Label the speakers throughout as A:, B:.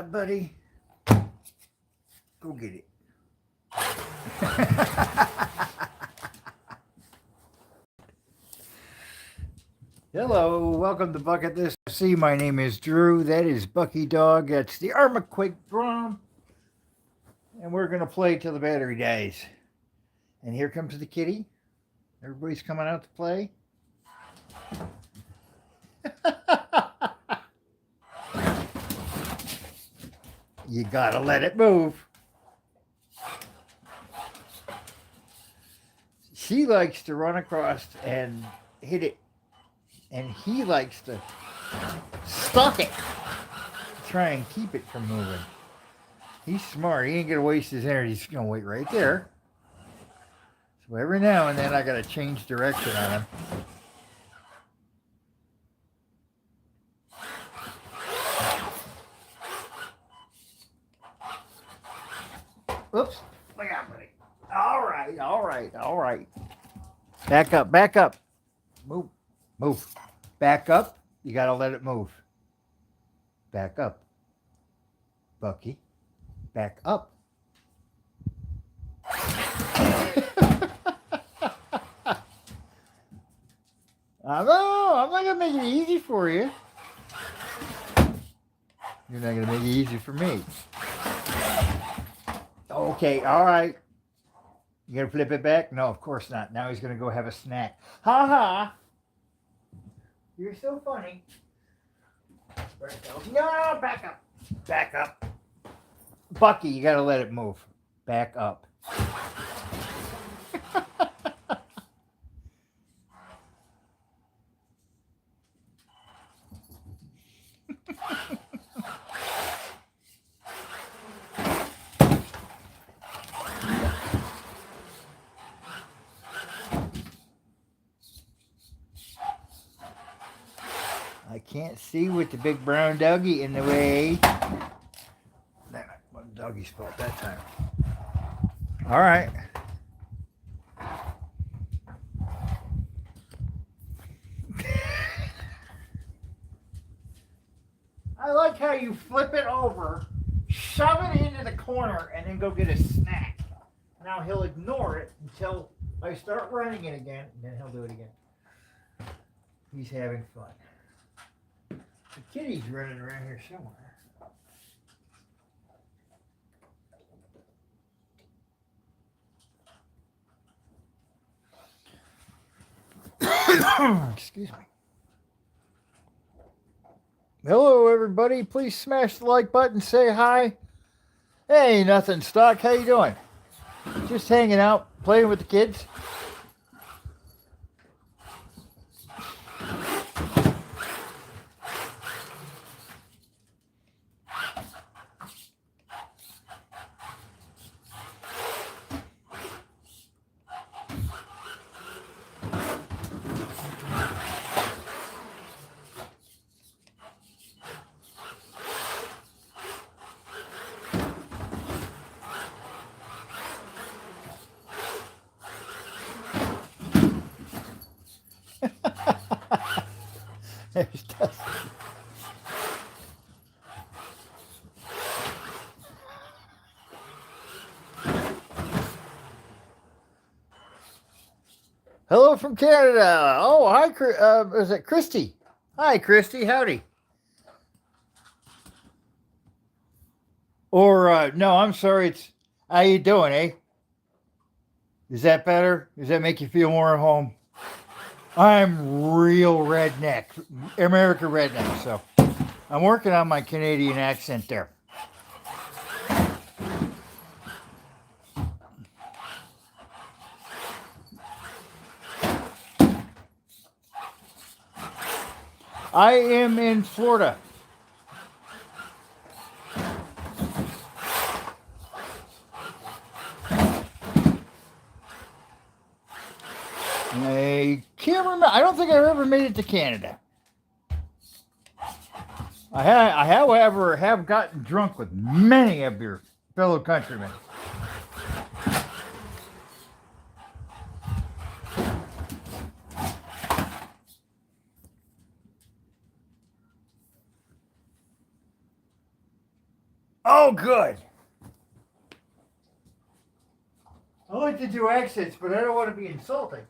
A: up, buddy? Go get it. Hello, welcome to Bucketlist R. My name is Drew. That is Bucky Dog. That's the Arrma Grom. And we're going to play till the battery dies. And here comes the kitty. Everybody's coming out to play. You gotta let it move. She likes to run across and hit it. And he likes to stalk it. Try and keep it from moving. He's smart. He ain't gonna waste his energy. He's gonna wait right there. So every now and then I gotta change direction on him. Oops. Look out, buddy. All right. Back up. Move. Back up. You gotta let it move. Back up. Bucky. Back up. I'm not gonna make it easy for you. You're not gonna make it easy for me. Okay, all right. You gonna flip it back? No, of course not. Now he's gonna go have a snack. Ha ha! You're so funny. No, back up. Bucky, you gotta let it move. Back up. I can't see with the big brown doggy in the way. That wasn't doggy's fault that time. All right. I like how you flip it over, shove it into the corner, and then go get a snack. Now he'll ignore it until I start running it again, and then he'll do it again. He's having fun. The kitty's running around here somewhere. Excuse me. Hello, everybody. Please smash the like button. Say hi. Hey, nothing, Stock. How you doing? Just hanging out, playing with the kids. There's Dusty. Hello from Canada. Oh, hi, is it Christy? Hi, Christy. Howdy. Or, no, I'm sorry. It's, how you doing, eh? Is that better? Does that make you feel more at home? I'm real redneck, America redneck, so I'm working on my Canadian accent there. I am in Florida. I can't remember. I don't think I've ever made it to Canada. I however, have gotten drunk with many of your fellow countrymen. Oh, good. I like to do accents, but I don't want to be insulting.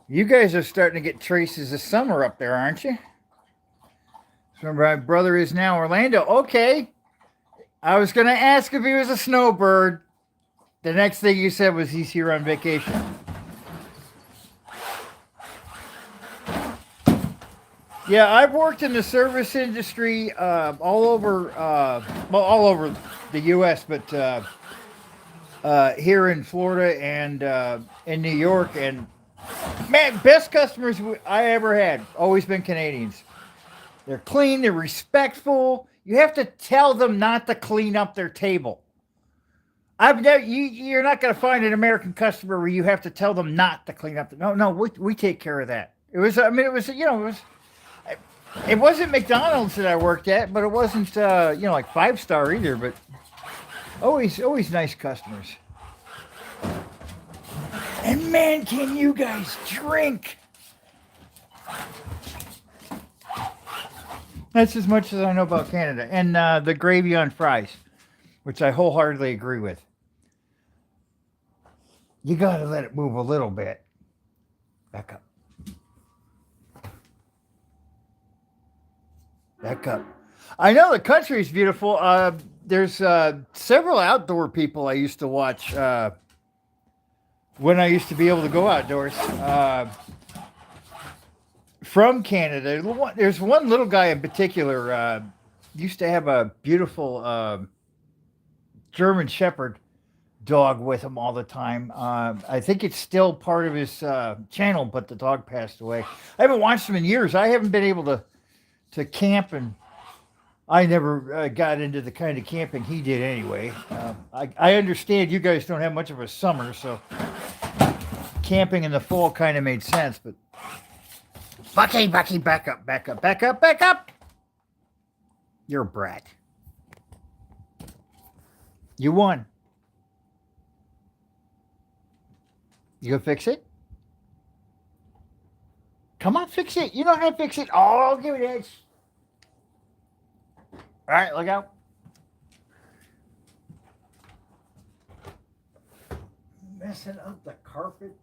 A: You guys are starting to get traces of summer up there, aren't you? So my brother is now Orlando. Okay. I was going to ask if he was a snowbird. The next thing you said was he's here on vacation. Yeah, I've worked in the service industry all over the U.S., but here in Florida and in New York, and man, best customers I ever had always been Canadians. They're clean, they're respectful. You have to tell them not to clean up their table. You're not going to find an American customer where you have to tell them not to clean up. No, we take care of that. It wasn't McDonald's that I worked at, but it wasn't, like 5-star either, but always nice customers. And man, can you guys drink? That's as much as I know about Canada. And the gravy on fries, which I wholeheartedly agree with. You got to let it move a little bit. Back up. Back up. I know the country is beautiful. There's several outdoor people I used to watch when I used to be able to go outdoors. From Canada. There's one little guy in particular used to have a beautiful German Shepherd dog with him all the time. I think it's still part of his channel, but the dog passed away. I haven't watched him in years. I haven't been able to camp, and I never got into the kind of camping he did anyway. I understand you guys don't have much of a summer, so camping in the fall kind of made sense, but Bucky, back up. You're a brat. You won. You gonna fix it? Come on, fix it. You know how to fix it. Oh, give me this. All right, look out. Messing up the carpet.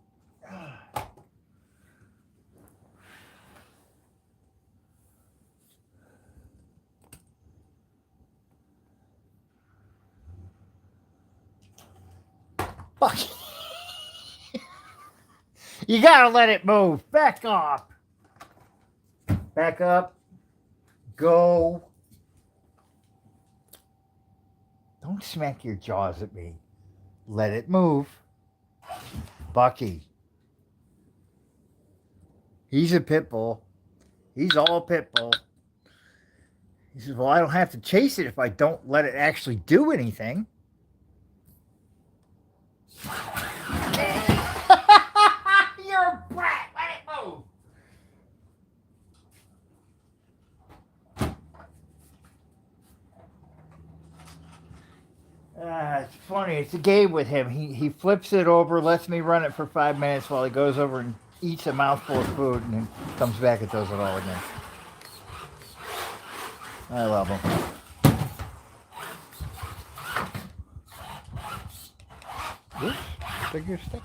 A: Fuck. You gotta let it move. Back off. Back up. Go. Don't smack your jaws at me. Let it move. Bucky. He's a pit bull. He's all pit bull. He says, well, I don't have to chase it if I don't let it actually do anything. You're a brat. Let it move. It's funny. It's a game with him. He flips it over, lets me run it for 5 minutes while he goes over and eats a mouthful of food, and then comes back and does it all again. I love him. Oops, bigger stick.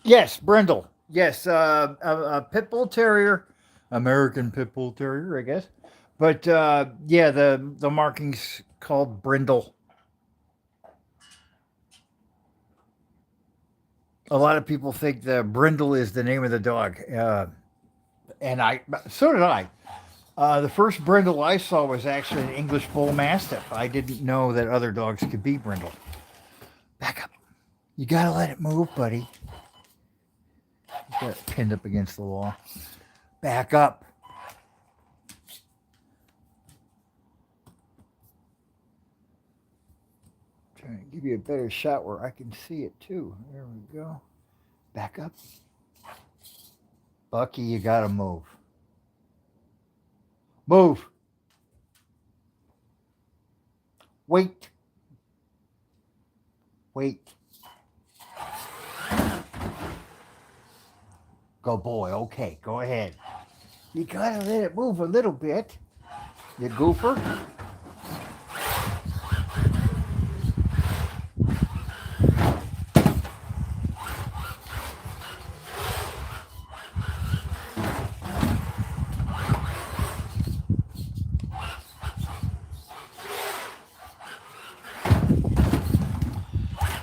A: Yes, Brindle. Yes, a pit bull terrier, American pit bull terrier, I guess. But yeah, the marking's called Brindle. A lot of people think the Brindle is the name of the dog, and so did I. The first Brindle I saw was actually an English Bull Mastiff. I didn't know that other dogs could be Brindle. Back up. You gotta let it move, buddy. You got it pinned up against the wall. Back up. Trying to give you a better shot where I can see it too. There we go. Back up. Bucky, you gotta move. Move. Wait. Wait. Go boy. Okay, go ahead. You gotta let it move a little bit. You goofer.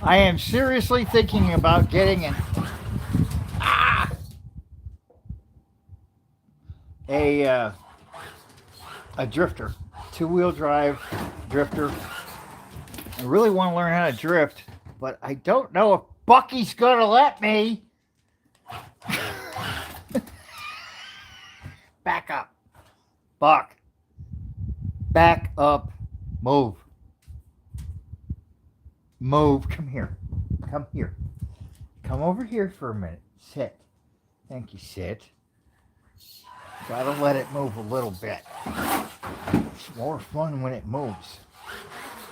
A: I am seriously thinking about getting a drifter, 2-wheel drive drifter. I really want to learn how to drift, but I don't know if Bucky's gonna let me. Back up, Buck. Back up. Move. Move. Come here. Come here. Come over here for a minute. Sit. Thank you. Sit. Gotta let it move a little bit. It's more fun when it moves.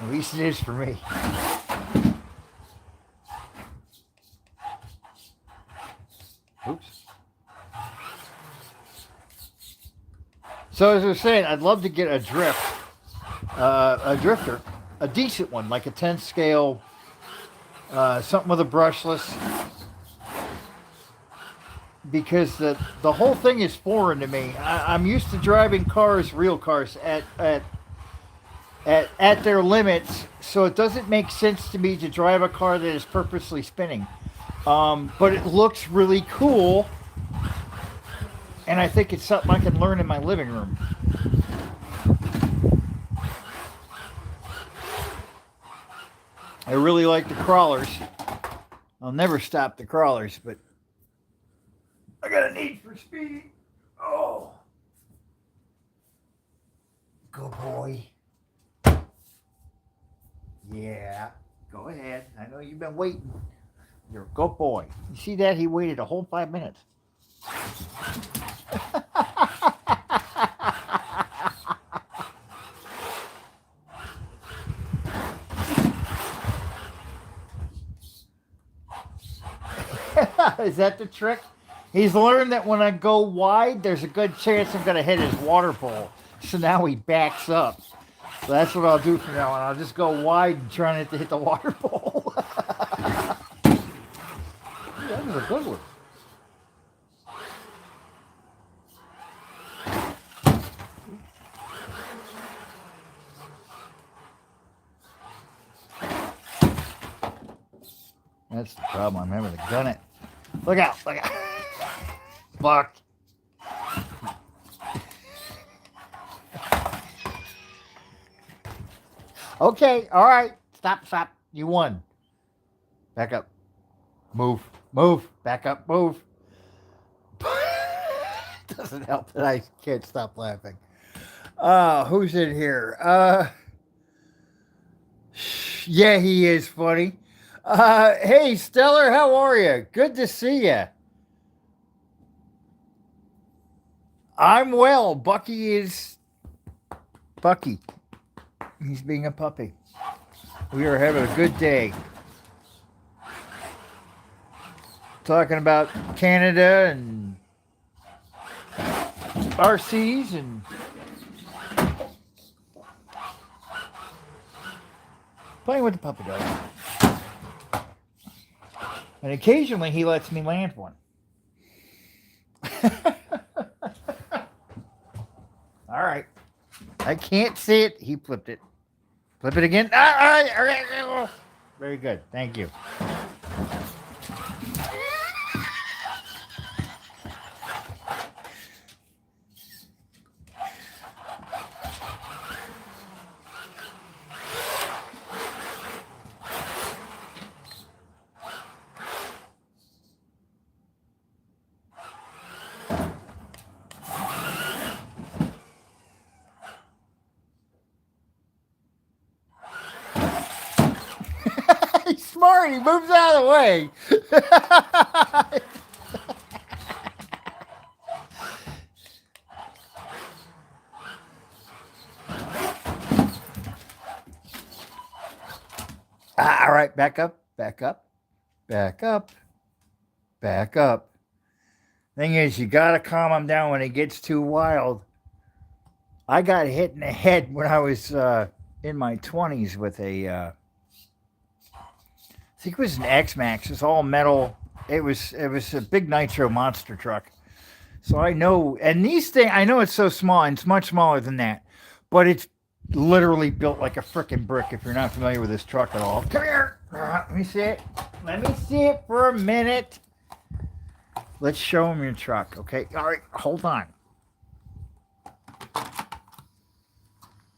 A: At least it is for me. Oops. So as I was saying, I'd love to get a drifter, a decent one, like a 10 scale, something with a brushless. Because the whole thing is foreign to me. I'm used to driving cars, real cars, at their limits, so it doesn't make sense to me to drive a car that is purposely spinning. But it looks really cool, and I think it's something I can learn in my living room. I really like the crawlers. I'll never stop the crawlers, but I got a need for speed. Oh. Good boy. Yeah. Go ahead. I know you've been waiting. You're a good boy. You see that? He waited a whole 5 minutes. Is that the trick? He's learned that when I go wide, there's a good chance I'm going to hit his water bowl. So now he backs up. So that's what I'll do from now on. I'll just go wide trying not to hit the water bowl. That was a good one. That's the problem. I'm having to gun it. Look out. Look out. Buck. Okay. All right. Stop. Stop. You won. Back up. Move. Move. Back up. Move. Doesn't help that I can't stop laughing. Who's in here? Yeah, he is funny. Hey, Stellar, how are you? Good to see you. I'm well. Bucky is Bucky. He's being a puppy. We are having a good day. Talking about Canada and RCs and playing with the puppy dog. And occasionally he lets me land one. All right. I can't see it. He flipped it. Flip it again. Very good. Thank you. He's smart. He moves out of the way. All right, back up. back up, back up, back up. Thing is, you gotta calm him down when it gets too wild. I got hit in the head when I was in my 20s with I think it was an X-Max. It's all metal. It was a big nitro monster truck. So I know, and these things, I know it's so small, and it's much smaller than that, but it's literally built like a freaking brick if you're not familiar with this truck at all. Come here. Let me see it. Let me see it for a minute. Let's show him your truck, okay? All right, hold on.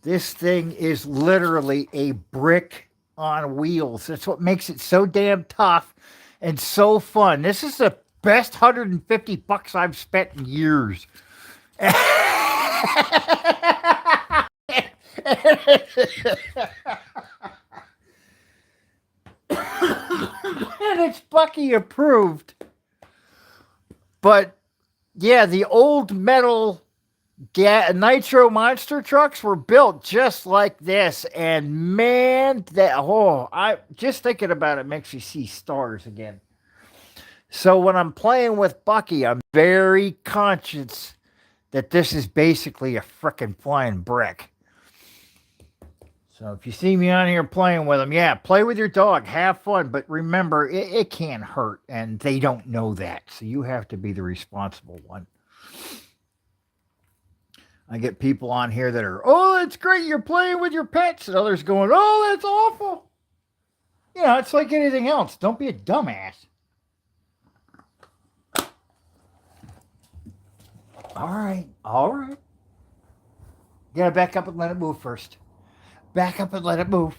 A: This thing is literally a brick on wheels. That's what makes it so damn tough and so fun. This is the best $150 I've spent in years. And it's Bucky approved. But yeah, the old metal nitro monster trucks were built just like this, and man, I just thinking about it makes me see stars again. So when I'm playing with Bucky, I'm very conscious that this is basically a frickin' flying brick. So if you see me on here playing with him, yeah, play with your dog, have fun, but remember, it can hurt, and they don't know that, so you have to be the responsible one. I get people on here that are, oh, that's great, you're playing with your pets, and others going, oh, that's awful. You know, it's like anything else. Don't be a dumbass. All right. You gotta back up and let it move first. Back up and let it move.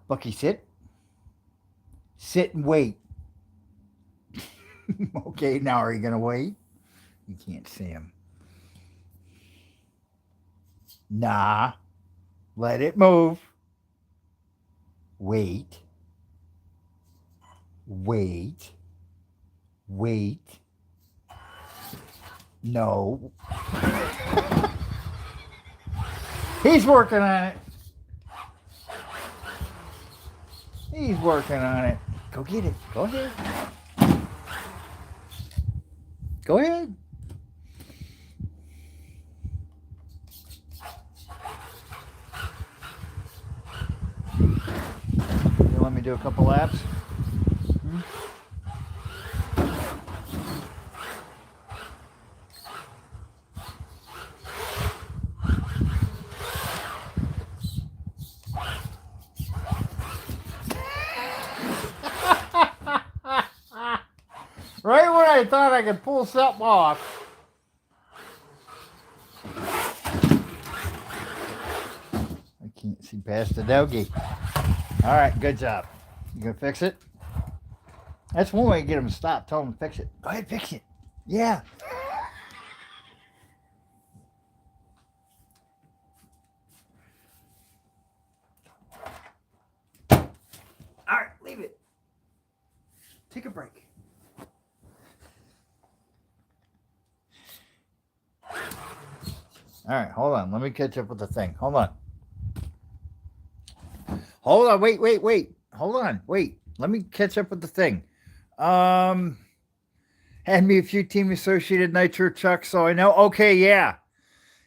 A: Bucky, sit. Sit and wait. Okay, now are you gonna wait? You can't see him. Nah. Let it move. Wait. No. He's working on it. Go get it. Go ahead. You let me do a couple laps? Right when I thought I could pull something off. I can't see past the doggy. All right, good job. You gonna fix it? That's one way to get him to stop. Tell him to fix it. Go ahead, fix it. Yeah. All right, leave it. Take a break. All right, hold on. Let me catch up with the thing. Hold on. Wait. Hold on, wait. Let me catch up with the thing. Had me a few Team Associated Nitro trucks, so I know. Okay, yeah.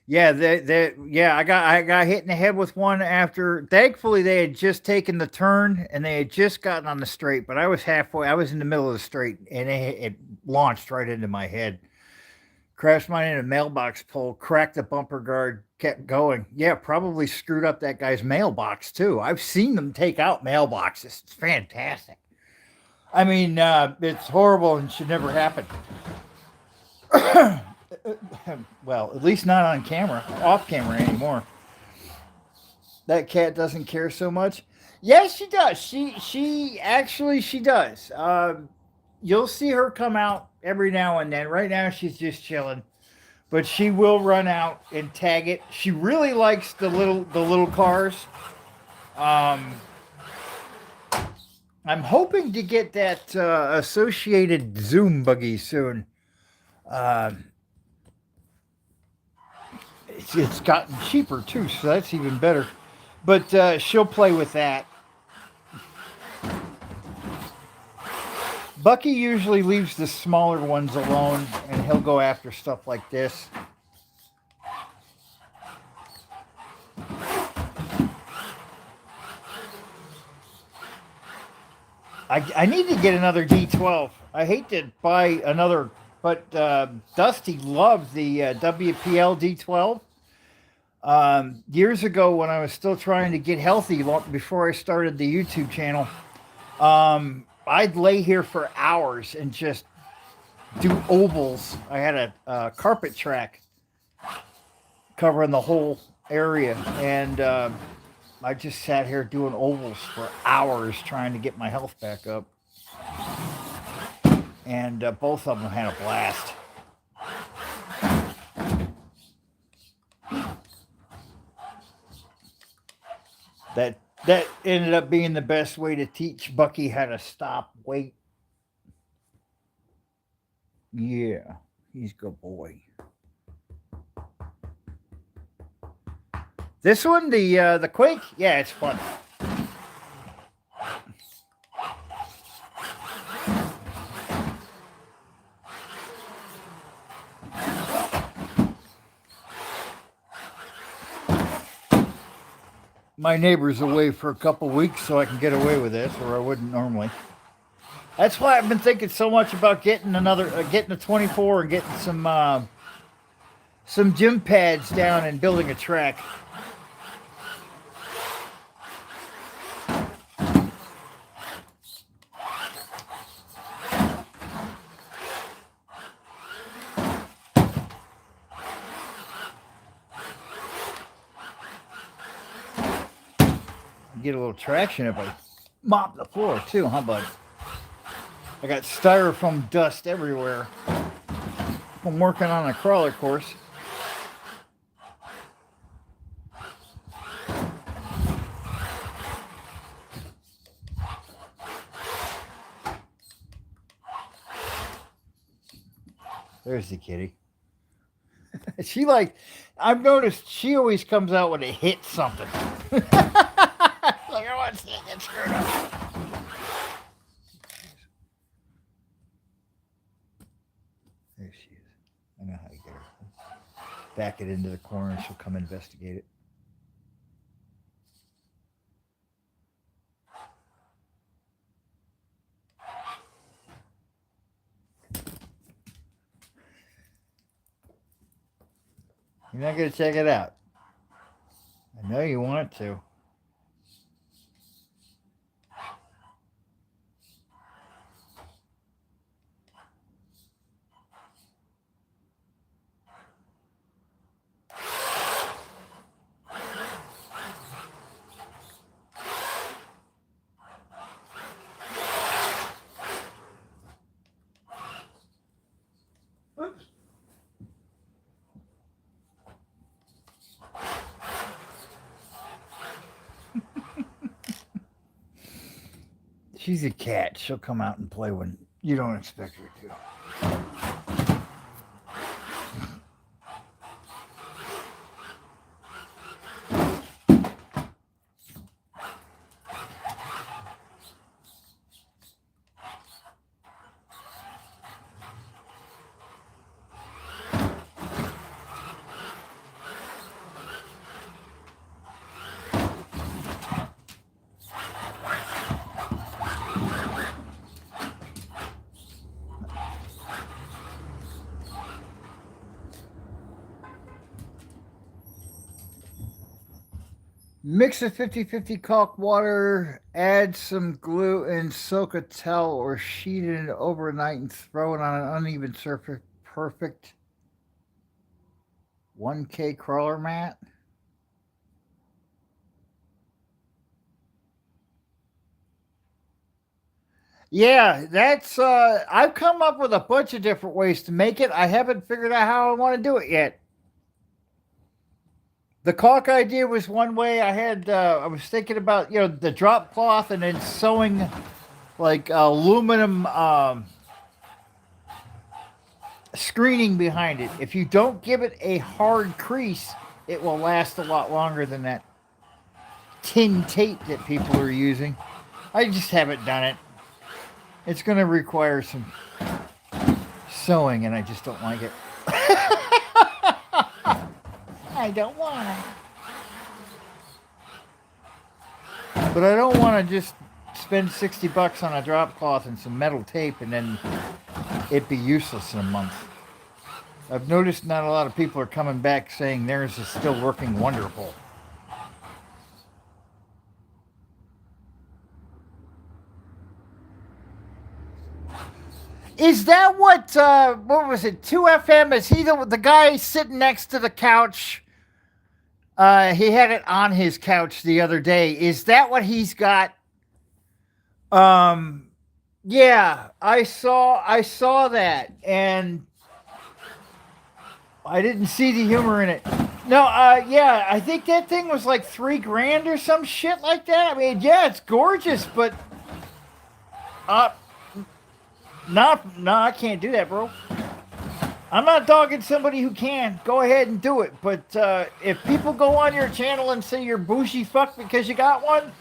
A: I got hit in the head with one after. Thankfully, they had just taken the turn and they had just gotten on the straight, but I was halfway. I was in the middle of the straight, and it launched right into my head. Crashed mine in a mailbox pole, cracked the bumper guard, kept going. Yeah, probably screwed up that guy's mailbox too. I've seen them take out mailboxes. It's fantastic. I mean, it's horrible and should never happen. Well, at least not on camera, off camera anymore. That cat doesn't care so much. Yes, she does. She does. You'll see her come out every now and then. Right now, she's just chilling, but she will run out and tag it. She really likes the little cars. I'm hoping to get that associated Zoom buggy soon. It's gotten cheaper too, so that's even better. But she'll play with that. Bucky usually leaves the smaller ones alone, and he'll go after stuff like this. I need to get another D12. I hate to buy another, but Dusty loves the WPL D12. Years ago, when I was still trying to get healthy, before I started the YouTube channel, I'd lay here for hours and just do ovals. I had a carpet track covering the whole area, and I just sat here doing ovals for hours trying to get my health back up. And both of them had a blast. That ended up being the best way to teach Bucky how to stop weight. Yeah, he's a good boy. This one, the Quake, yeah, it's fun. My neighbor's away for a couple weeks, so I can get away with this, or I wouldn't normally. That's why I've been thinking so much about getting getting a 24 and getting some gym pads down and building a track. Get a little traction if I mop the floor too, huh, bud? I got styrofoam dust everywhere from working on a crawler course. There's the kitty. I've noticed she always comes out when it hits something. Like I want to see it get screwed up. There she is. I know how to get her. Back it into the corner and she'll come investigate it. You're not going to check it out. I know you want to. She's a cat. She'll come out and play when you don't expect her to. Mix a 50-50 caulk water, add some glue, and soak a towel or sheet in it overnight and throw it on an uneven surface. Perfect 1K crawler mat. Yeah, that's I've come up with a bunch of different ways to make it. I haven't figured out how I want to do it yet. The caulk idea was one way. I was thinking about the drop cloth and then sewing like aluminum screening behind it. If you don't give it a hard crease, it will last a lot longer than that tin tape that people are using. I just haven't done it. It's going to require some sewing, and I just don't like it. I don't want it. But I don't want to just spend $60 on a drop cloth and some metal tape and then it be useless in a month. I've noticed not a lot of people are coming back saying theirs is still working wonderful. Is that what was it, 2FM? Is he the guy sitting next to the couch? He had it on his couch the other day. Is that what he's got? Yeah, I saw that, and I didn't see the humor in it. No, yeah, I think that thing was like $3,000 or some shit like that. I mean, yeah, it's gorgeous, but no, I can't do that, bro. I'm not dogging somebody who can. Go ahead and do it. But if people go on your channel and say you're bougie fuck because you got one,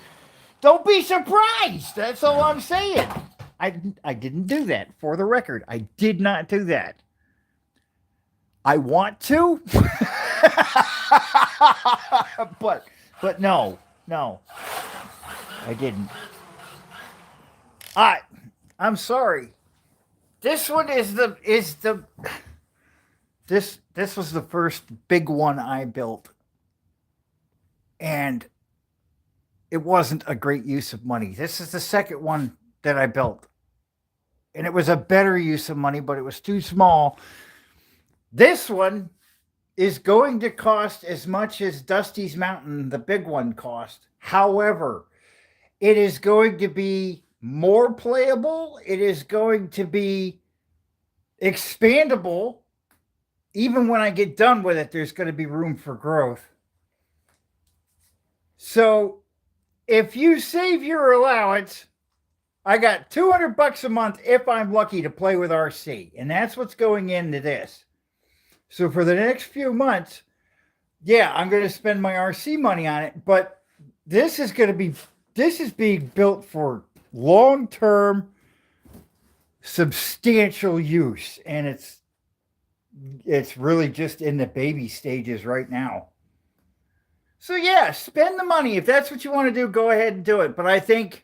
A: don't be surprised. That's all I'm saying. I didn't do that. For the record, I did not do that. I want to, but no, I didn't. I'm sorry. This one is this was the first big one I built, and it wasn't a great use of money. This is the second one that I built, and it was a better use of money, but it was too small. This one is going to cost as much as Dusty's Mountain, the big one, cost. However, it is going to be more playable. It is going to be expandable. Even when I get done with it, there's going to be room for growth. So if you save your allowance, I got $200 a month if I'm lucky to play with RC. And that's what's going into this. So for the next few months, yeah, I'm going to spend my RC money on it. But this is being built for long-term, substantial use. And it's really just in the baby stages right now. So yeah, spend the money. If that's what you want to do, go ahead and do it. But I think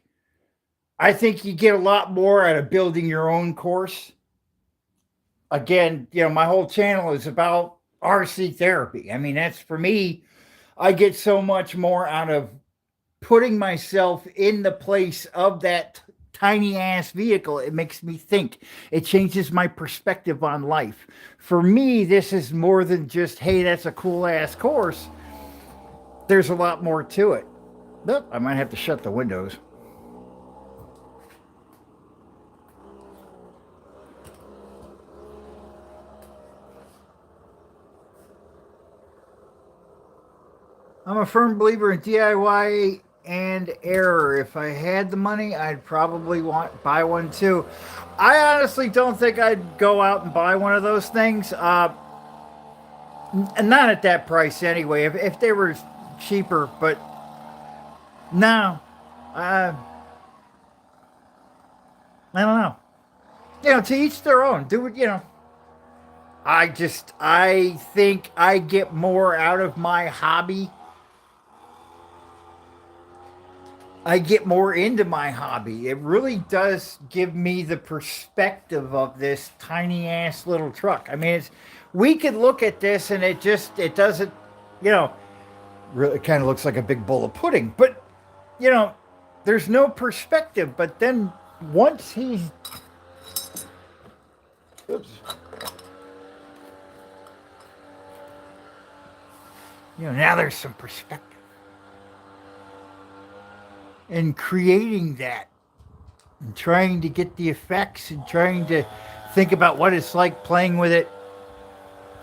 A: you get a lot more out of building your own course. Again, my whole channel is about RC therapy. I mean, that's for me. I get so much more out of putting myself in the place of that tiny ass vehicle. It makes me think. It changes my perspective on life. For me, this is more than just, hey, that's a cool ass course. There's a lot more to it. Look, I might have to shut the windows. I'm a firm believer in DIY and error. If I had the money, I'd probably buy one too. I honestly don't think I'd go out and buy one of those things. Not at that price anyway. If they were cheaper, but no. I don't know. To each their own. Do it, I think I get more out of my hobby. I get more into my hobby. It really does give me the perspective of this tiny ass little truck. I mean, we could look at this and it doesn't, really kind of looks like a big bowl of pudding. But, there's no perspective. But then once oops. Now there's some perspective. And creating that and trying to get the effects and trying to think about what it's like playing with it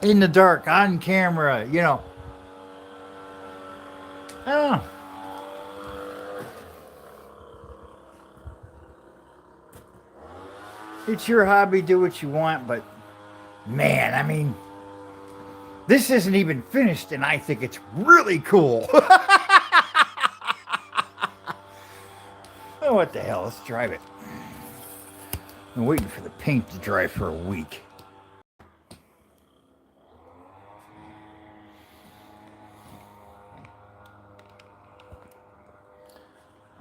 A: in the dark, on camera, I don't know. It's your hobby, do what you want, but man, I mean, this isn't even finished and I think it's really cool. Oh, what the hell? Let's drive it. I'm waiting for the paint to dry for a week.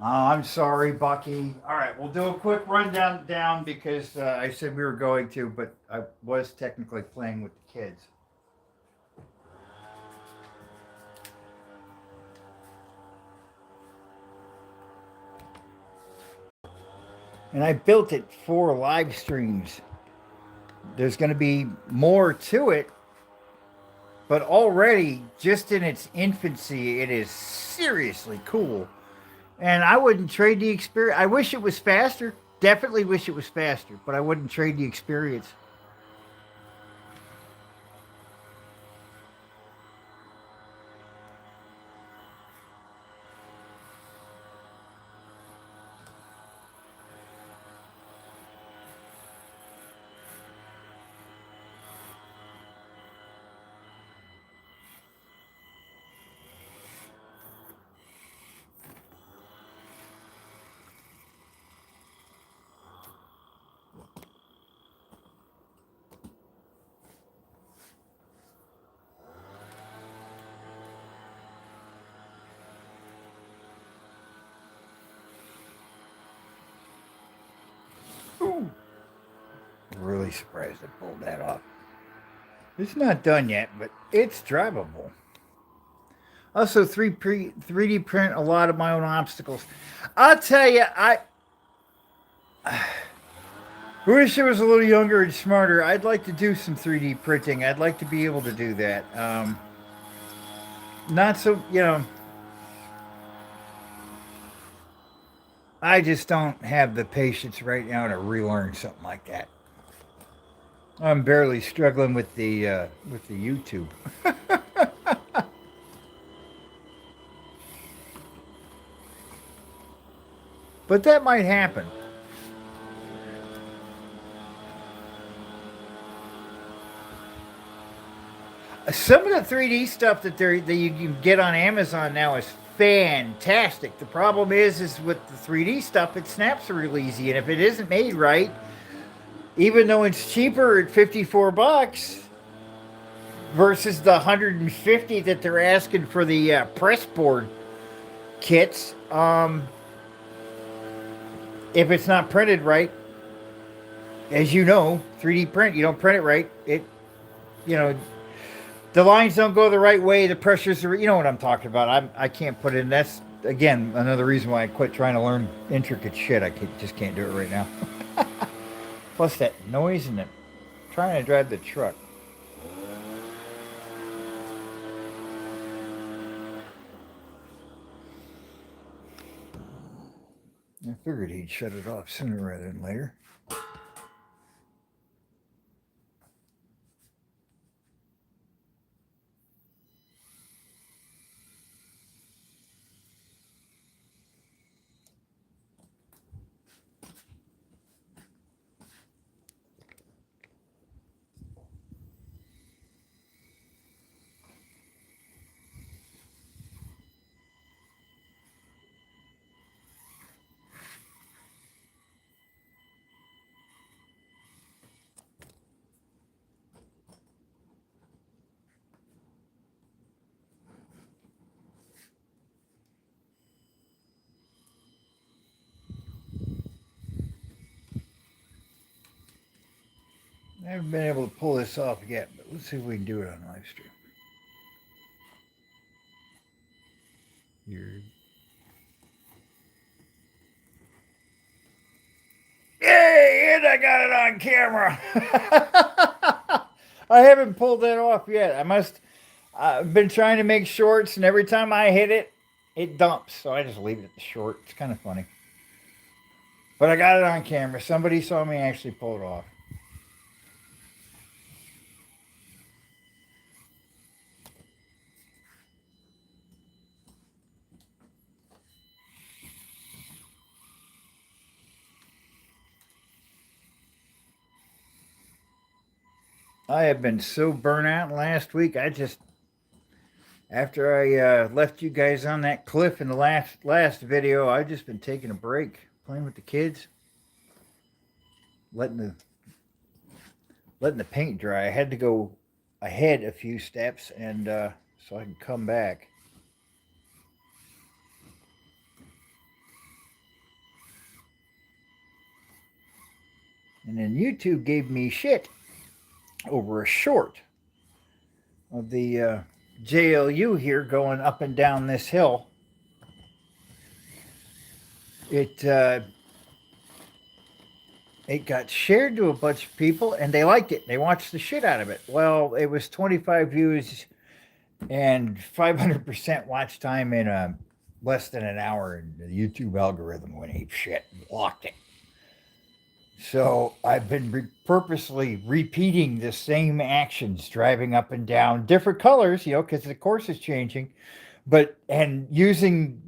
A: Oh, I'm sorry, Bucky. All right, we'll do a quick rundown because I said we were going to, but I was technically playing with the kids. And I built it for live streams. There's going to be more to it, but already, just in its infancy, it is seriously cool. And I wouldn't trade the experience. I wish it was faster. Definitely wish it was faster, but I wouldn't trade the experience. Ooh. Really surprised I pulled that off. It's not done yet, but it's drivable. Also, 3D print a lot of my own obstacles. I'll tell you, I wish I was a little younger and smarter. I'd like to do some 3D printing. I'd like to be able to do that. Not so, I just don't have the patience right now to relearn something like that. I'm barely struggling with the YouTube. But that might happen. Some of the 3D stuff that you can get on Amazon now is fantastic. The problem is with the 3D stuff, it snaps real easy, and if it isn't made right, even though it's cheaper at $54 versus the $150 that they're asking for the press board kits, if it's not printed right, as you know, 3D print, you don't print it right, the lines don't go the right way, the pressures are, you know what I'm talking about. I can't put it in. That's, again, another reason why I quit trying to learn intricate shit. I just can't do it right now. Plus that noise and trying to drive the truck. I figured he'd shut it off sooner rather than later. I haven't been able to pull this off yet, but let's see if we can do it on live stream. Yay! And I got it on camera. I haven't pulled that off yet. I've been trying to make shorts, and every time I hit it, it dumps. So I just leave it at the short. It's kind of funny. But I got it on camera. Somebody saw me actually pull it off. I have been so burnt out last week. After I left you guys on that cliff in the last video, I've just been taking a break, playing with the kids. letting the paint dry. I had to go ahead a few steps, and so I can come back. And then YouTube gave me shit over a short of the JLU here going up and down this hill. It got shared to a bunch of people, and they liked it. They watched the shit out of it. Well, it was 25 views and 500% watch time in less than an hour, and the YouTube algorithm went ape shit and blocked it. So I've been purposely repeating the same actions, driving up and down, different colors, because the course is changing, and using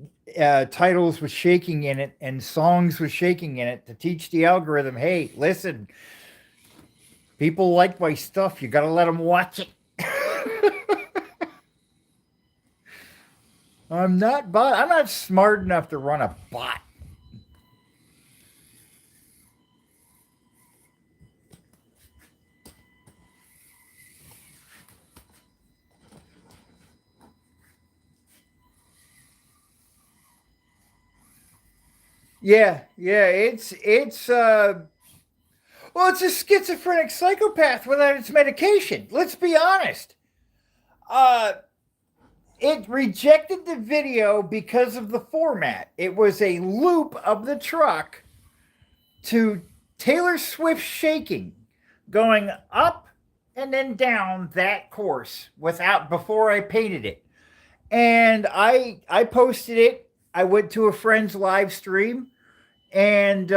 A: titles with shaking in it and songs with shaking in it to teach the algorithm, hey, listen, people like my stuff. You got to let them watch it. I'm not smart enough to run a bot. Yeah, it's well, it's a schizophrenic psychopath without its medication. Let's be honest. It rejected the video because of the format. It was a loop of the truck to Taylor Swift shaking, going up and then down that course before I painted it. And I posted it. I went to a friend's live stream, and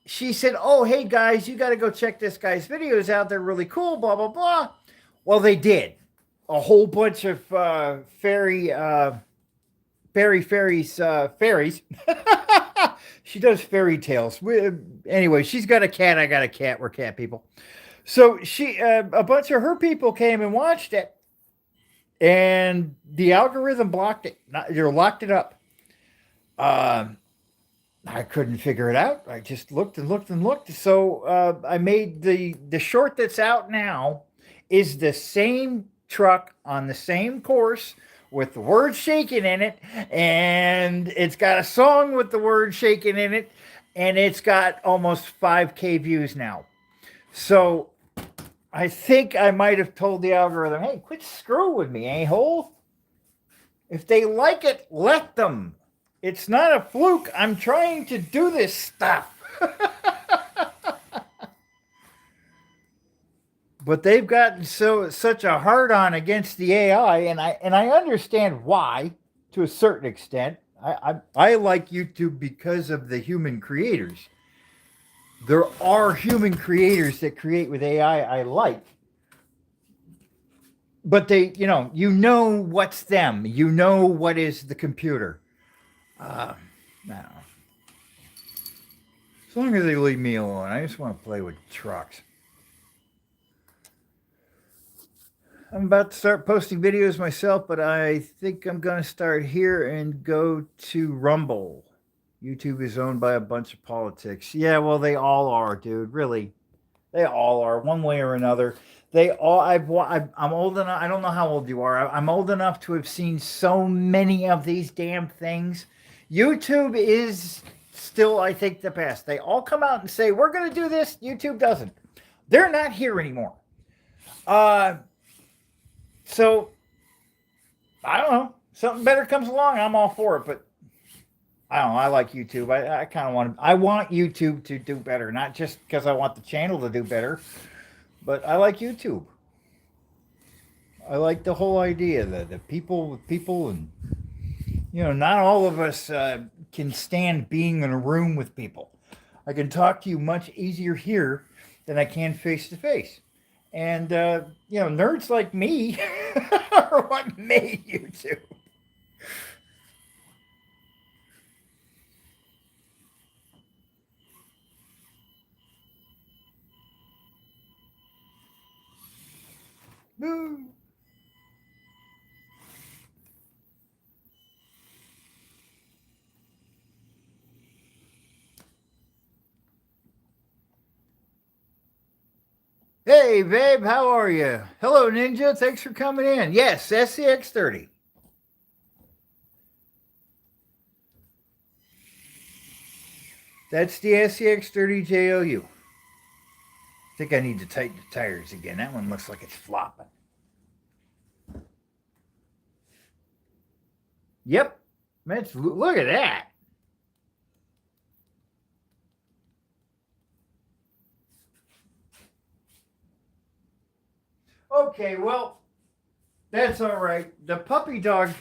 A: she said, "Oh, hey guys, you got to go check this guy's videos out. They're really cool." Blah blah blah. Well, they did. A whole bunch of fairies. She does fairy tales. Anyway, she's got a cat. I got a cat. We're cat people. So a bunch of her people came and watched it, and the algorithm blocked it. Locked it up. I couldn't figure it out. I just looked and looked and looked. So I made the short that's out now is the same truck on the same course with the word shaking in it, and it's got a song with the word shaking in it, and it's got almost 5K views now. So I think I might have told the algorithm, hey, quit screwing with me, a-hole. If they like it, let them. It's not a fluke. I'm trying to do this stuff. But they've gotten such a hard-on against the AI, and I understand why to a certain extent. I like YouTube because of the human creators. There are human creators that create with AI I like. But they, what's them. You know what is the computer. No. As long as they leave me alone, I just want to play with trucks. I'm about to start posting videos myself, but I think I'm going to start here and go to Rumble. YouTube is owned by a bunch of politics. Yeah, well, they all are, dude. Really. They all are, one way or another. I'm old enough. I don't know how old you are. I'm old enough to have seen so many of these damn things. YouTube is still, I think, the best. They all come out and say, we're going to do this. YouTube doesn't. They're not here anymore. So, I don't know. Something better comes along, I'm all for it. But I don't know. I like YouTube. I kind of want YouTube to do better. Not just because I want the channel to do better, but I like YouTube. I like the whole idea that the people with people, and not all of us can stand being in a room with people. I can talk to you much easier here than I can face to face. And nerds like me are what made YouTube. Boo. Hey, babe, how are you? Hello, Ninja. Thanks for coming in. Yes, SCX30. That's the SCX30 JOU. I think I need to tighten the tires again. That one looks like it's flopping. Yep. Look at that. Okay, well, that's all right. The puppy dog,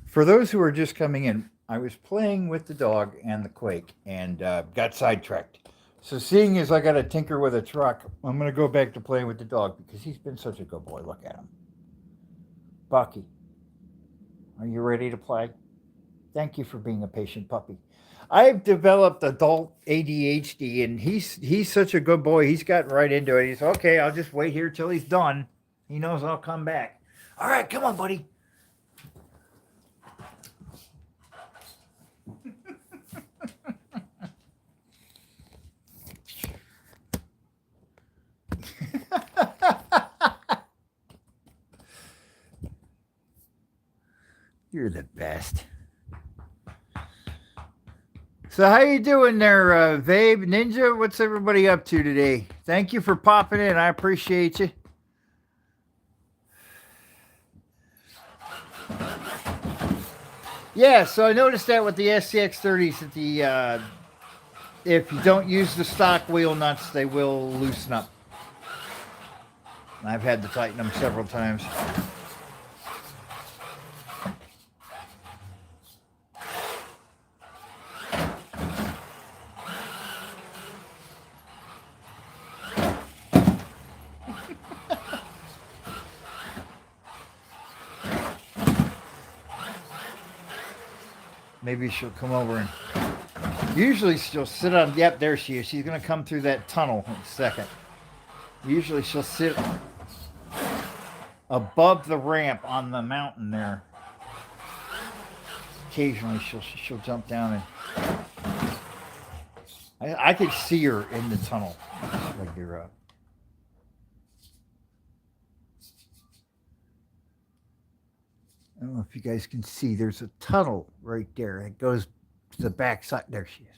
A: for those who are just coming in, I was playing with the dog and the Quake and got sidetracked. So seeing as I got to tinker with a truck, I'm going to go back to playing with the dog because he's been such a good boy. Look at him. Bucky, are you ready to play? Thank you for being a patient puppy. I've developed adult ADHD, and he's such a good boy. He's gotten right into it. He's okay. I'll just wait here till he's done. He knows I'll come back. All right, come on, buddy. You're the best. So how you doing there, Vabe, Ninja? What's everybody up to today? Thank you for popping in. I appreciate you. Yeah, so I noticed that with the SCX30s that the if you don't use the stock wheel nuts, they will loosen up. I've had to tighten them several times. Maybe she'll come over and usually she'll sit on, yep, there she is. She's going to come through that tunnel in a second. Usually she'll sit above the ramp on the mountain there. Occasionally she'll jump down and I could see her in the tunnel. Like you're up. I don't know if you guys can see. There's a tunnel right there. It goes to the back side. There she is.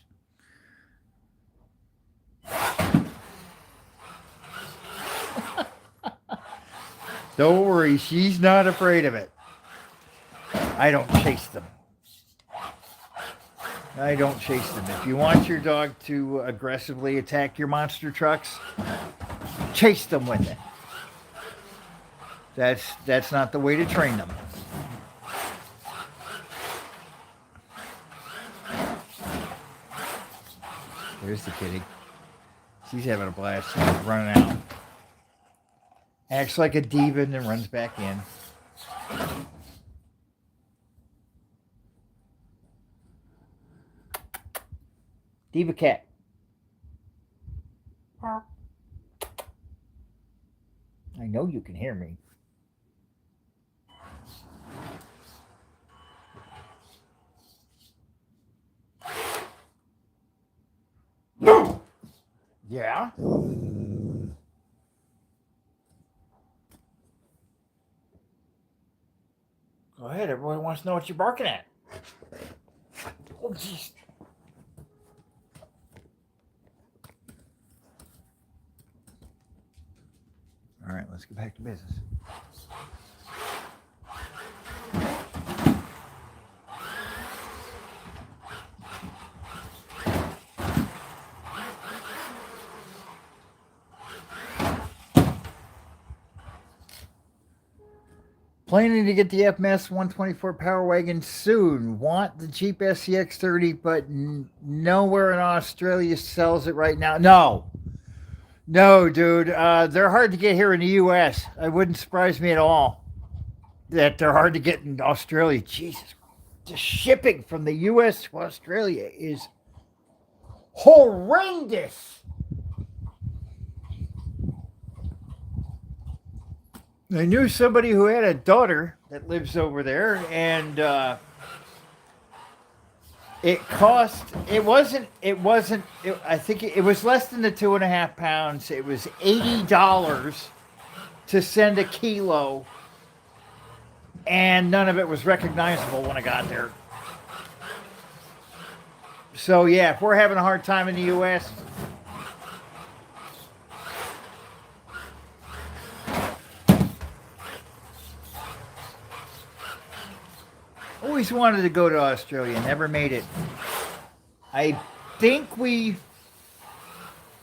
A: Don't worry. She's not afraid of it. I don't chase them. I don't chase them. If you want your dog to aggressively attack your monster trucks, chase them with it. That's not the way to train them. There's the kitty. She's having a blast. She's running out. Acts like a diva and then runs back in. Diva cat. I know you can hear me. Yeah. Go ahead. Everyone wants to know what you're barking at. Oh, jeez. All right, let's get back to business. Planning to get the FMS 124 Power Wagon soon. Want the Jeep SCX30, but nowhere in Australia sells it right now. No, dude. They're hard to get here in the U.S. It wouldn't surprise me at all that they're hard to get in Australia. Jesus. The shipping from the U.S. to Australia is horrendous. I knew somebody who had a daughter that lives over there, and It cost. It wasn't. It wasn't. I think it was less than the 2.5 pounds. It was $80 to send a kilo, and none of it was recognizable when I got there. So yeah, if we're having a hard time in the U.S., always wanted to go to Australia, never made it. I think we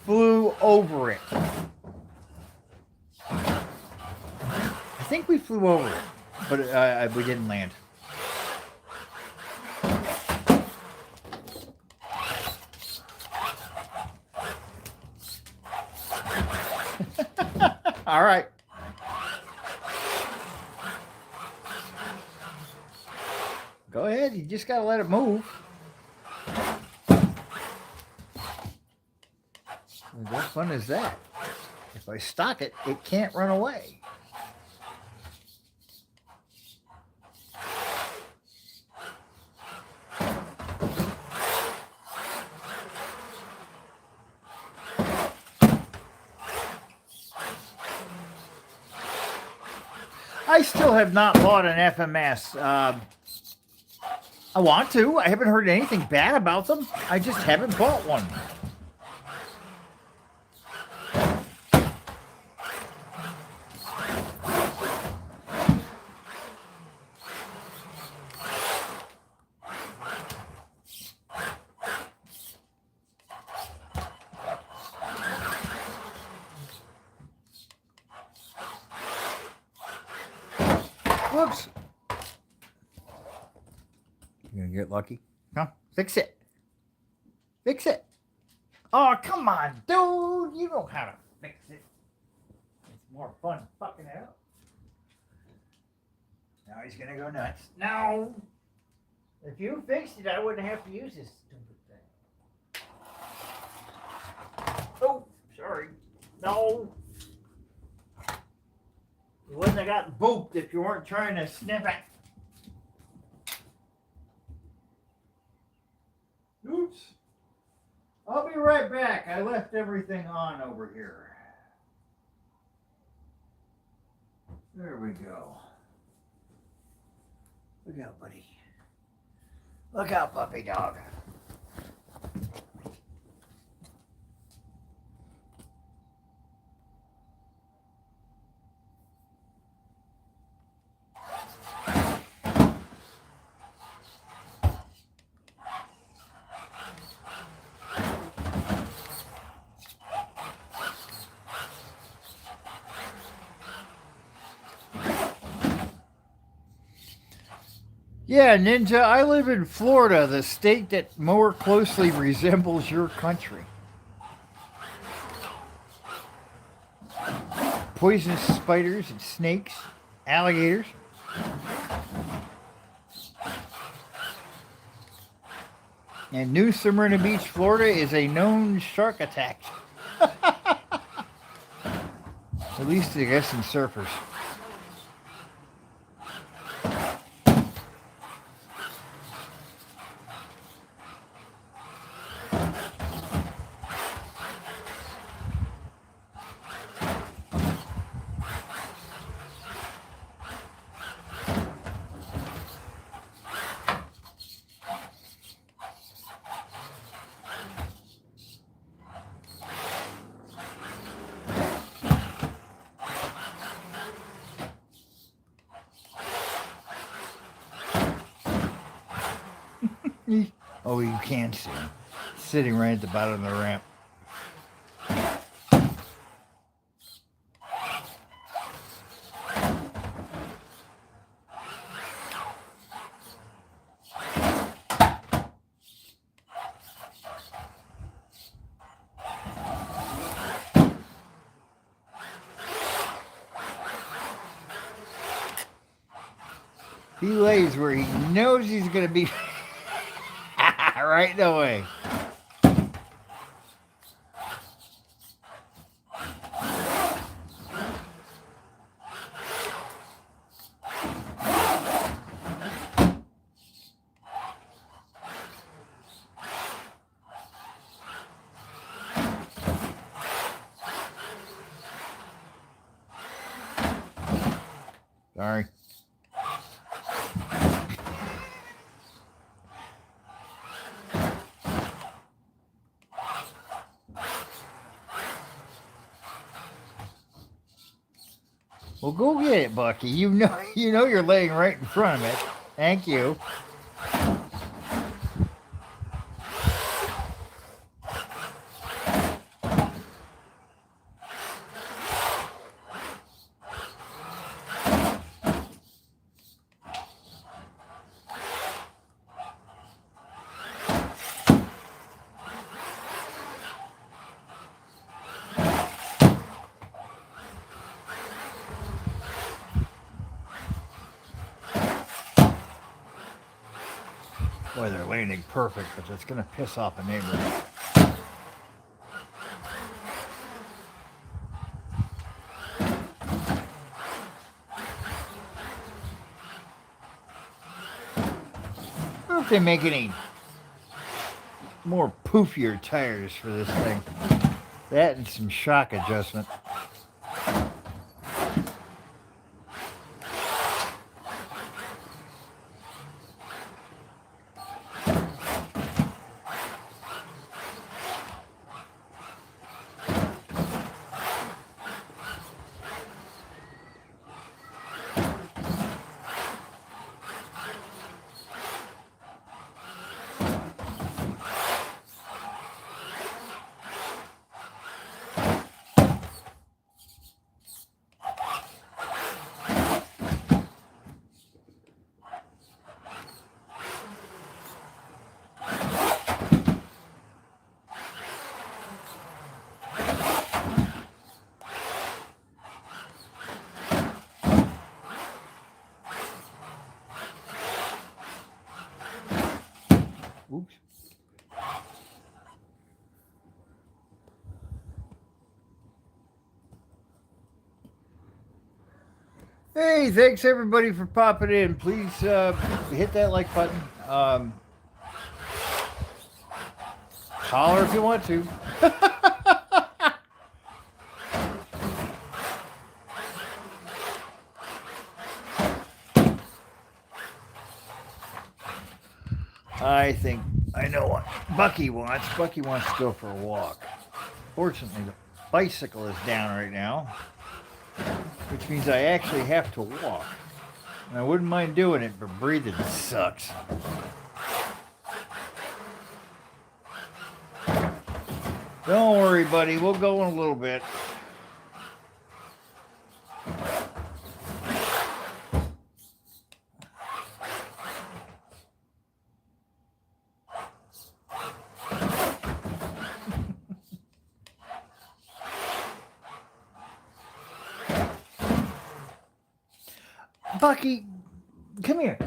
A: flew over it. I think we flew over it, but we didn't land. All right. Go ahead. You just got to let it move. What fun is that? If I stock it, it can't run away. I still have not bought an FMS. I want to. I haven't heard anything bad about them. I just haven't bought one. Whoops. You gonna get lucky? No? Fix it. Fix it. Oh, come on, dude. You know how to fix it. It's more fun fucking it up. Now he's gonna go nuts. No. If you fixed it, I wouldn't have to use this stupid thing. Oh, sorry. No. You wouldn't have gotten booped if you weren't trying to sniff it. Oops. I'll be right back. I left everything on over here. There we go. Look out, buddy. Look out, puppy dog. Yeah, Ninja, I live in Florida, the state that more closely resembles your country. Poisonous spiders and snakes, alligators. And New Smyrna Beach, Florida is a known shark attack. At least I guess in surfers. Oh, you can see him sitting right at the bottom of the ramp. He lays where he knows he's going to be. Right away. Sorry. Well, go get it, Bucky. You know you're laying right in front of it. Thank you. Boy, they're landing perfect, but it's going to piss off a neighbor. I wonder if they make any more poofier tires for this thing. That and some shock adjustment. Oops. Hey, thanks everybody for popping in. Please hit that like button. Holler if you want to. I think I know what Bucky wants. Bucky wants to go for a walk. Fortunately, the bicycle is down right now, which means I actually have to walk. And I wouldn't mind doing it, but breathing sucks. Don't worry, buddy. We'll go in a little bit. Bucky, come here.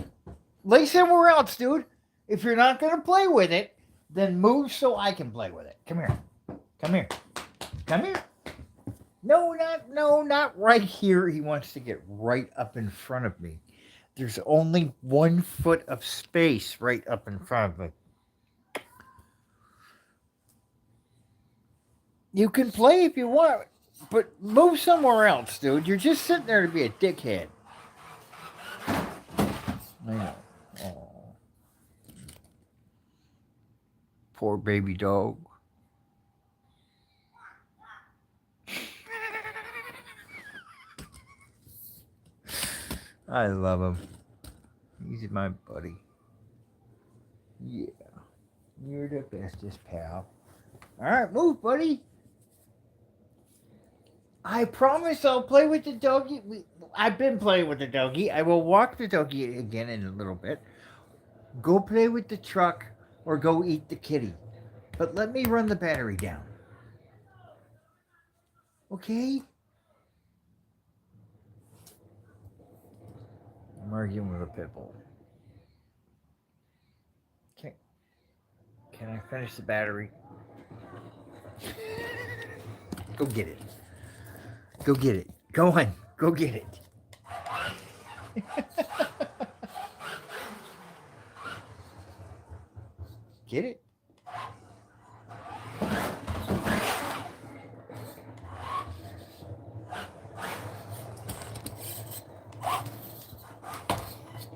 A: Lay somewhere else, dude. If you're not going to play with it, then move so I can play with it. Come here. Come here. Come here. No, not right here. He wants to get right up in front of me. There's only 1 foot of space right up in front of me. You can play if you want, but move somewhere else, dude. You're just sitting there to be a dickhead. I know. Oh. Poor baby dog. I love him. He's my buddy. Yeah. You're the bestest pal. Alright, move, buddy. I promise I'll play with the doggy. I've been playing with the doggy. I will walk the doggy again in a little bit. Go play with the truck or go eat the kitty. But let me run the battery down. Okay? I'm arguing with a pit bull. Okay. Can I finish the battery? Go get it. Go get it. Go on. Go get it. Get it?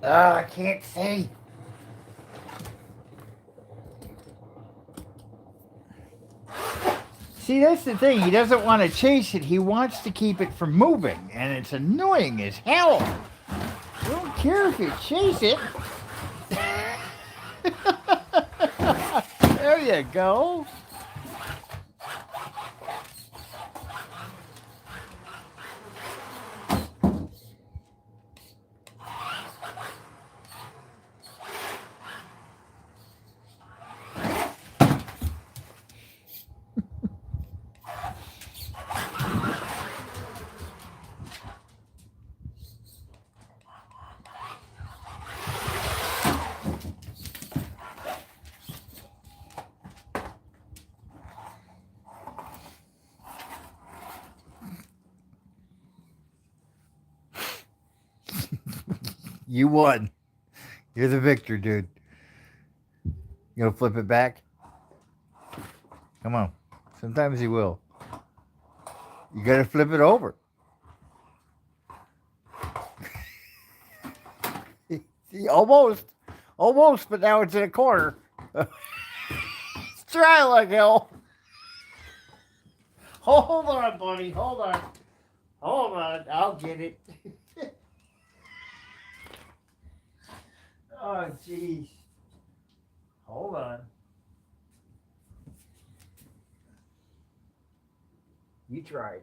A: I can't see. See, that's the thing. He doesn't want to chase it. He wants to keep it from moving. And it's annoying as hell. I don't care if you chase it. There you go. You won. You're the victor, dude. You gonna flip it back? Come on. Sometimes he will. You gotta flip it over. Almost. Almost, but now it's in a corner. Try like hell. Hold on, buddy. Hold on. Hold on. I'll get it. Oh, jeez. Hold on. You tried.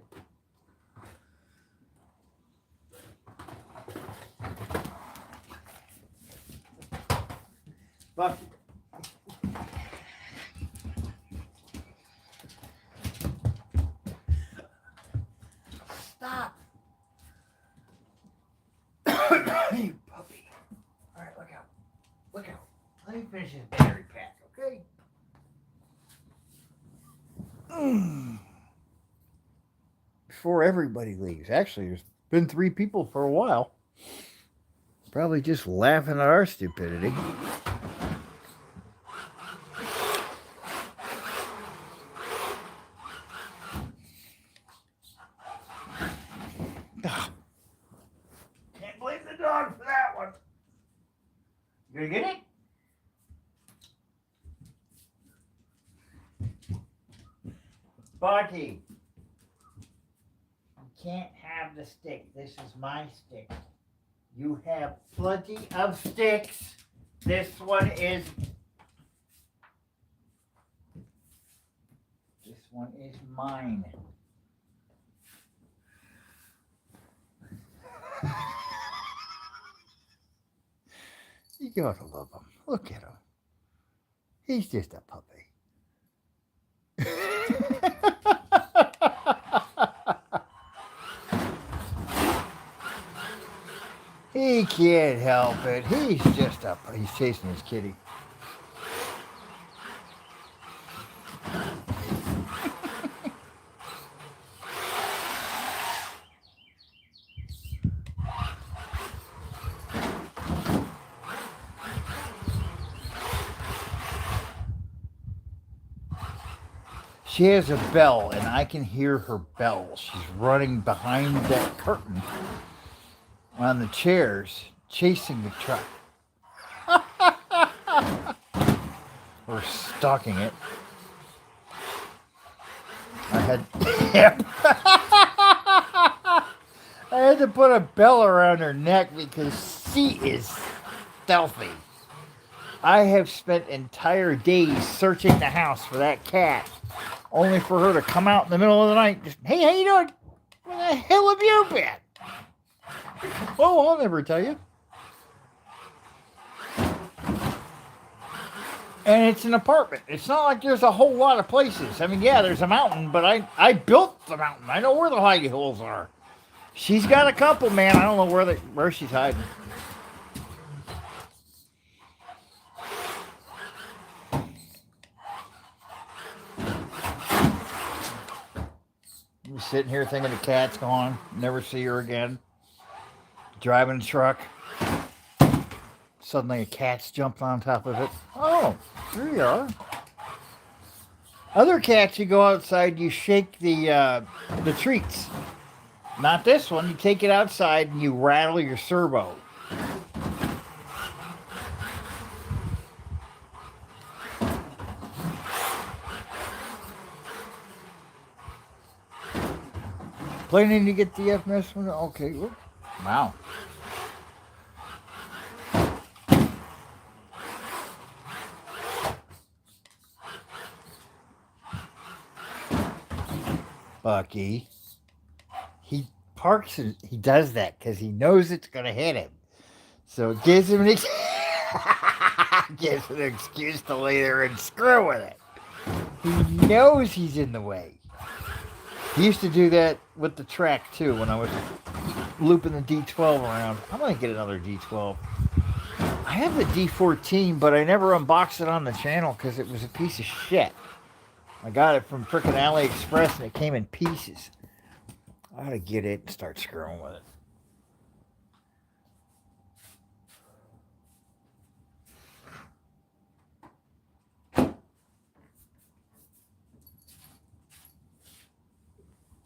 A: Bucky. Stop. You puppy. All right, look out. Look out. Let me finish this battery pack, okay? Before everybody leaves. Actually, there's been 3 people for a while. Probably just laughing at our stupidity. Can't blame the dog for that one. You gonna get it? Bucky. You can't have the stick. This is my stick. You have plenty of sticks. This one is... This one is mine. You gotta love him. Look at him. He's just a puppy. He can't help it. He's chasing his kitty. She has a bell, and I can hear her bell. She's running behind that curtain on the chairs, chasing the truck. Or stalking it. I had to put a bell around her neck because she is stealthy. I have spent entire days searching the house for that cat, only for her to come out in the middle of the night. Just, hey, how you doing? Where the hell have you been? Oh, I'll never tell you. And it's an apartment. It's not like there's a whole lot of places. I mean, yeah, there's a mountain, but I built the mountain. I know where the high hills are. She's got a couple, man. I don't know where she's hiding. I'm sitting here thinking the cat's gone. Never see her again. Driving a truck. Suddenly a cat's jumped on top of it. Oh, there you are. Other cats, you go outside, you shake the treats. Not this one. You take it outside and you rattle your servo. Planning to get the FMS one? Okay. Whoop. Wow. Bucky. He parks and he does that because he knows it's going to hit him. So it gives him gives an excuse to lay there and screw with it. He knows he's in the way. He used to do that with the track too when I was looping the D12 around. I'm going to get another D12. I have the D14, but I never unboxed it on the channel because it was a piece of shit. I got it from frickin' AliExpress and it came in pieces. I ought to get it and start screwing with it.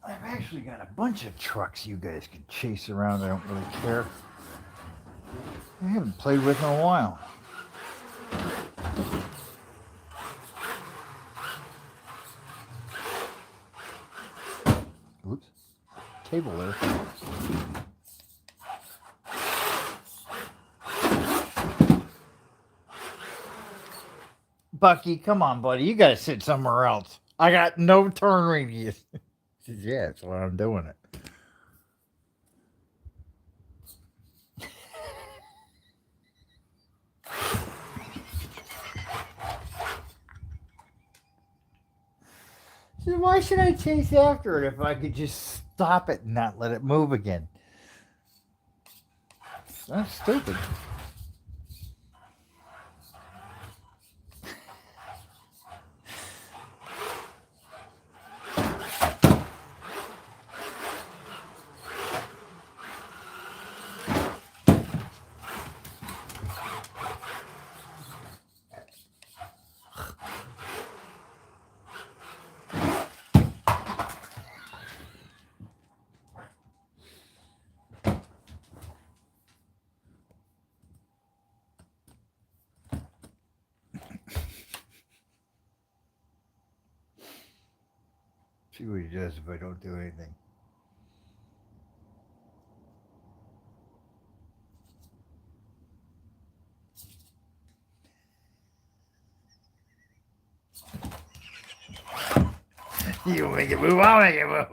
A: I've actually got a bunch of trucks you guys can chase around. I don't really care. I haven't played with in a while. Oops. Table there. Bucky, come on, buddy. You got to sit somewhere else. I got no turn radius. He says, yeah, that's why I'm doing it. So why should I chase after it if I could just stop it and not let it move again? That's stupid. See what he does if I don't do anything. You make it move, I'll make it move.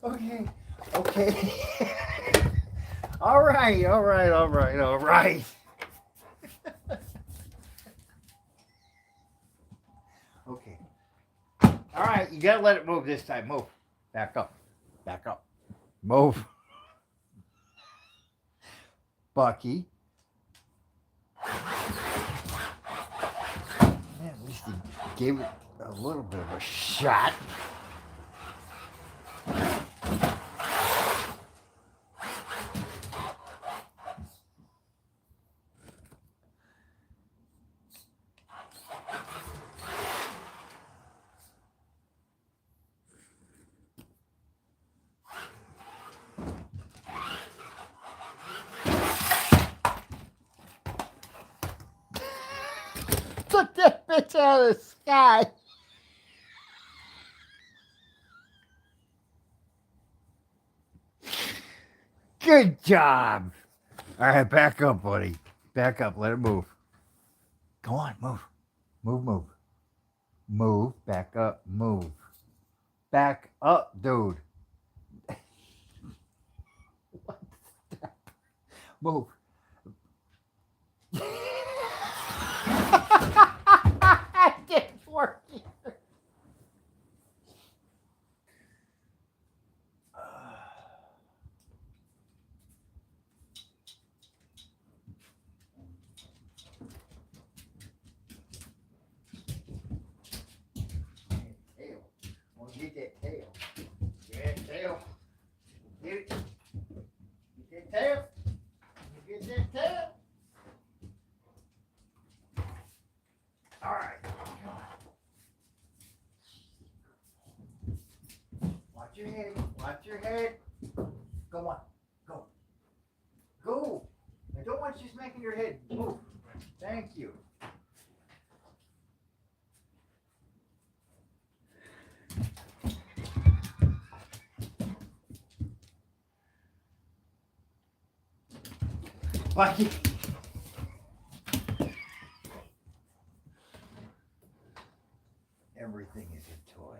A: Okay. All right. Okay. All right, you gotta let it move this time. Move. Back up. Move. Bucky. Man, at least he gave it a little bit of a shot. Took that bitch out of the sky. Good job. All right, back up, buddy. Back up. Let it move. Go on, move. Move. Back up. Move. Back up, dude. What step? Move. It didn't work either. Get that tail. Get that tail. Get it. Get that tail. Get that tail. All right. Watch your head. Go on. Go. I don't want you smacking your head. Move. Thank you. Bucky. Everything is a toy.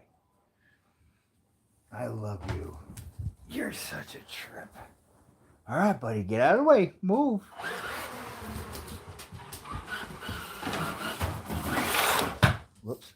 A: I love you. You're such a trip. All right, buddy, get out of the way. Move. Whoops.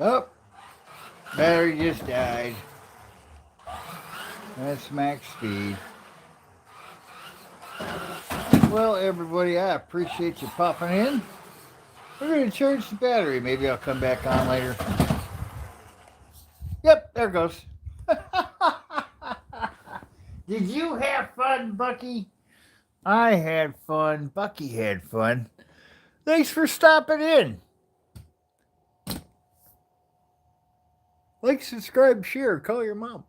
A: Oh, battery just died. That's max speed. Well, everybody, I appreciate you popping in. We're going to charge the battery. Maybe I'll come back on later. Yep, there it goes. Did you have fun, Bucky? I had fun. Bucky had fun. Thanks for stopping in. Like, subscribe, share, call your mom.